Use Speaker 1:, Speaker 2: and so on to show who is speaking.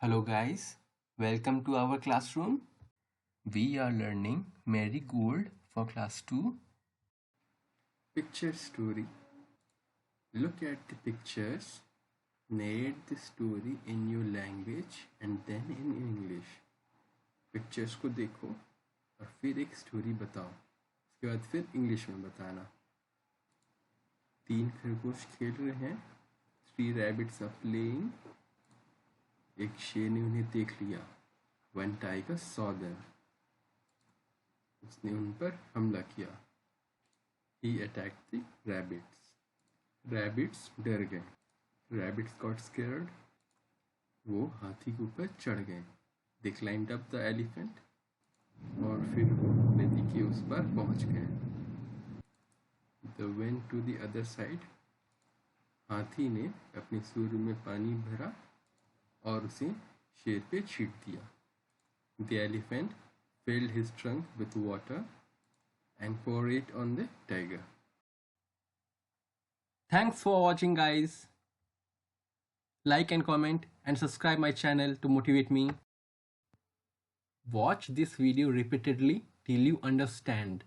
Speaker 1: Hello guys, welcome to our classroom. We are learning Marigold for class 2.
Speaker 2: Picture story. Look at the pictures, narrate the story in your language and then in English. Pictures को देखो और फिर एक story बताओ, उसके बाद फिर English में बताना। 3 खरगोश खेल रहे हैं। 3 rabbits are playing. एक शेर ने उन्हें देख लिया। One tiger saw them. उसने उन पर हमला किया। He attacked the rabbits. Rabbits डर गए। Rabbits got scared. वो हाथी के ऊपर चढ़ गए। They climbed up the elephant. और फिर वो नदी के उस पार पहुंच गए। They went to the other side. हाथी ने अपने सूर में पानी भरा और उसे शेर पे छींट दिया। The elephant filled his trunk with water and poured it on the tiger.
Speaker 1: Thanks for watching guys. Like and comment and subscribe my channel to motivate me. Watch this video repeatedly till you understand.